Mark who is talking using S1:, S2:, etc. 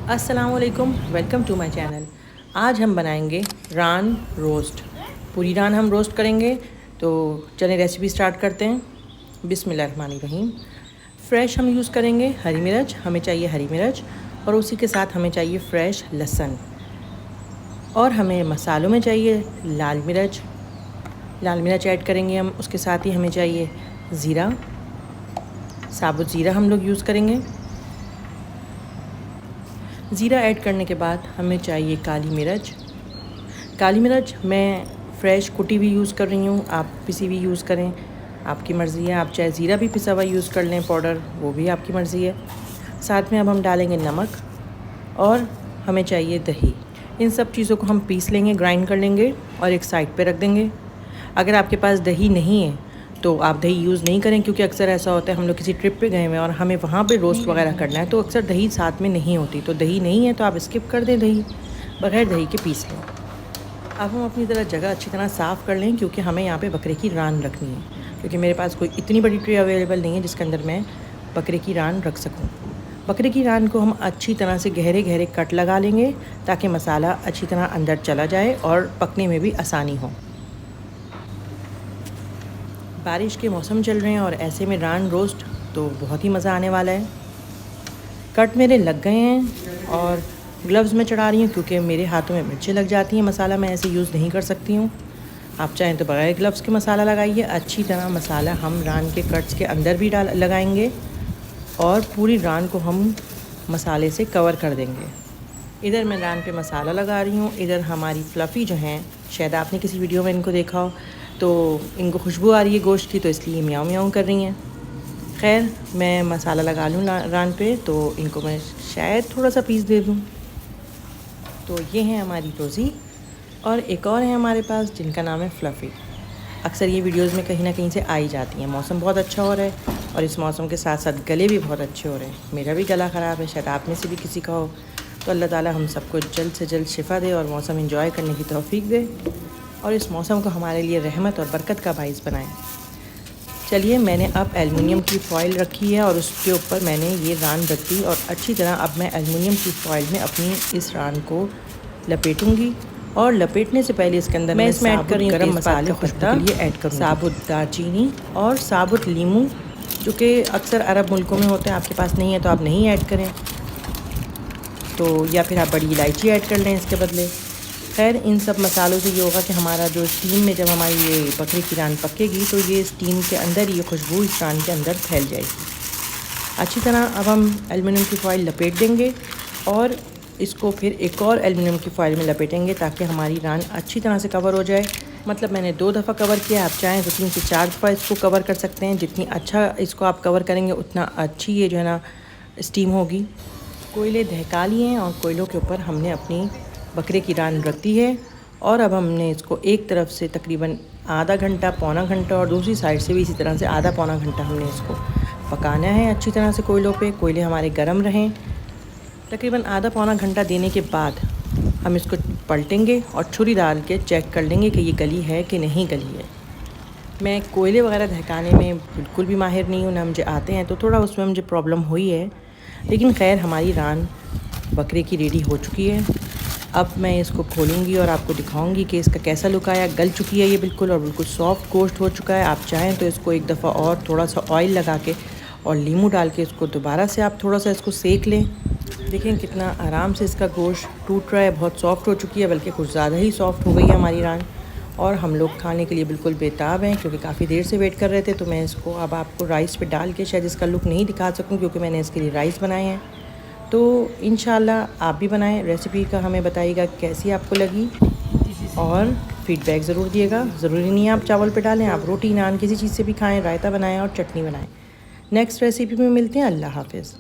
S1: अस्सलामुअलैकुम, welcome to my channel. आज हम बनाएंगे रान रोस्ट। पूरी रान हम रोस्ट करेंगे। तो चलें रेसिपी स्टार्ट करते हैं। बिस्मिल्लाहिर्रहमानिर्रहीम। फ़्रेश हम यूज़ करेंगे हरी मिर्च, हमें चाहिए हरी मिर्च, और उसी के साथ हमें चाहिए फ़्रेश लहसुन। और हमें मसालों में चाहिए लाल मिर्च ऐड करेंगे हम। उसके साथ ही हमें चाहिए ज़ीरा, साबुत ज़ीरा हम लोग यूज़ करेंगे। ज़ीरा ऐड करने के बाद हमें चाहिए काली मिर्च मैं फ़्रेश कुटी भी यूज़ कर रही हूँ, आप पिसी भी यूज़ करें, आपकी मर्ज़ी है। आप चाहे ज़ीरा भी पिसा हुआ यूज़ कर लें पाउडर, वो भी आपकी मर्ज़ी है। साथ में अब हम डालेंगे नमक और हमें चाहिए दही। इन सब चीज़ों को हम पीस लेंगे, ग्राइंड कर लेंगे और एक साइड पे रख देंगे। अगर आपके पास दही नहीं है तो आप दही यूज़ नहीं करें, क्योंकि अक्सर ऐसा होता है हम लोग किसी ट्रिप पे गए हुए हैं और हमें वहाँ पे रोस्ट वगैरह करना है, तो अक्सर दही साथ में नहीं होती। तो दही नहीं है तो आप स्किप कर दें, दही बग़ैर दही के पीस लें। अब हम अपनी जगह अच्छी तरह साफ़ कर लें, क्योंकि हमें यहाँ पे बकरे की रान रखनी है। क्योंकि मेरे पास कोई इतनी बड़ी ट्रे अवेलेबल नहीं है जिसके अंदर मैं बकरे की रान रख सकूँ। बकरे की रान को हम अच्छी तरह से गहरे गहरे कट लगा लेंगे, ताकि मसाला अच्छी तरह अंदर चला जाए और पकने में भी आसानी हो। बारिश के मौसम चल रहे हैं और ऐसे में रान रोस्ट तो बहुत ही मज़ा आने वाला है। कट मेरे लग गए हैं और ग्लव्स में चढ़ा रही हूँ, क्योंकि मेरे हाथों में मिर्चें लग जाती हैं। मसाला मैं ऐसे यूज़ नहीं कर सकती हूँ। आप चाहें तो बगैर ग्लव्स के मसाला लगाइए। अच्छी तरह मसाला हम रान के कट्स के अंदर भी लगाएंगे और पूरी रान को हम मसाले से कवर कर देंगे। इधर मैं रान पे मसाला लगा रही हूँ, इधर हमारी फ़्लफ़ी जो हैं, शायद आपने किसी वीडियो में इनको देखा हो, तो इनको खुशबू आ रही है गोश्त की, तो इसलिए म्याऊं म्याऊं कर रही हैं। खैर, मैं मसाला लगा लूँ रान पे, तो इनको मैं शायद थोड़ा सा पीस दे दूँ। तो ये है हमारी रोज़ी, और एक और है हमारे पास जिनका नाम है फ़्लफ़ी। अक्सर ये वीडियोज़ में कहीं ना कहीं से आ ही जाती हैं। मौसम बहुत अच्छा हो रहा है और इस मौसम के साथ साथ गले भी बहुत अच्छे हो रहे हैं। मेरा भी गला ख़राब है, शायद आप में से भी किसी का हो। तो अल्लाह ताला हम सबको जल्द से जल्द शिफ़ा दे और मौसम एंजॉय करने की तौफ़ीक दे, और इस मौसम को हमारे लिए रहमत और बरकत का बाइस बनाए। चलिए, मैंने अब एलुमिनियम की फ़ॉइल रखी है और उसके ऊपर मैंने ये रान रख दी, और अच्छी तरह अब मैं एलुमिनियम की फ़ॉइल में अपनी इस रान को लपेटूँगी। और लपेटने से पहले इसके अंदर मैं इसमें ऐड कर रही हूँ गरम मसाले खुशबू के लिए ऐड करूँगी, साबुत दालचीनी और साबुत लीमू, जो कि अक्सर अरब मुल्कों में होते हैं। आपके पास नहीं है तो आप नहीं ऐड करें, तो या फिर आप बड़ी इलायची ऐड कर लें इसके बदले। खैर, इन सब मसालों से ये होगा कि हमारा जो स्टीम में जब हमारी ये बकरी की रान पकेगी, तो ये स्टीम के अंदर ये खुशबू इस रान के अंदर फैल जाएगी अच्छी तरह। अब हम एलुमिनियम की फ़ॉइल लपेट देंगे और इसको फिर एक और एलुमिनियम की फ़ॉइल में लपेटेंगे, ताकि हमारी रान अच्छी तरह से कवर हो जाए। मतलब मैंने 2 दफ़ा कवर किया, आप चाहें तो 3 से 4 दफ़ा इसको कवर कर सकते हैं। जितनी अच्छा इसको आप कवर करेंगे उतना अच्छी ये जो है ना स्टीम होगी। कोयले दहका लिए हैं और कोयलों के ऊपर हमने अपनी बकरे की रान रख दी है, और अब हमने इसको एक तरफ से तकरीबन आधा घंटा पौना घंटा और दूसरी साइड से भी इसी तरह से आधा पौना घंटा हमने इसको पकाना है अच्छी तरह से कोयलों पे। कोयले हमारे गर्म रहें। तकरीबन आधा पौना घंटा देने के बाद हम इसको पलटेंगे और छुरी डाल के चेक कर लेंगे कि ये गली है कि नहीं गली है। मैं कोयले वगैरह दहकाने में बिल्कुल भी माहिर नहीं हूँ, ना मुझे आते हैं, तो थोड़ा उसमें मुझे प्रॉब्लम हुई है। लेकिन खैर, हमारी रान बकरे की रेडी हो चुकी है। अब मैं इसको खोलूँगी और आपको दिखाऊंगी कि इसका कैसा लुक आया। गल चुकी है ये बिल्कुल, और बिल्कुल सॉफ्ट गोश्त हो चुका है। आप चाहें तो इसको एक दफ़ा और थोड़ा सा ऑयल लगा के और नींबू डाल के इसको दोबारा से आप थोड़ा सा इसको सेक लें। देखें कितना आराम से इसका गोश्त टूट रहा है, बहुत सॉफ्ट हो चुकी है, बल्कि कुछ ज़्यादा ही सॉफ्ट हो गई है हमारी रान। और हम लोग खाने के लिए बिल्कुल बेताब हैं, क्योंकि काफ़ी देर से वेट कर रहे थे। तो मैं इसको अब आपको राइस पे डाल के शायद इसका लुक नहीं दिखा सकूं, क्योंकि मैंने इसके लिए राइस बनाए हैं। तो इंशाल्लाह आप भी बनाएं। रेसिपी का हमें बताइएगा कैसी आपको लगी, और फ़ीडबैक ज़रूर दिएगा। ज़रूरी नहीं है आप चावल पे डालें, आप रोटी नान किसी चीज़ से भी खाएँ, रायता बनाएं और चटनी बनाएं। नेक्स्ट रेसिपी में मिलते हैं। अल्लाह हाफ़िज़।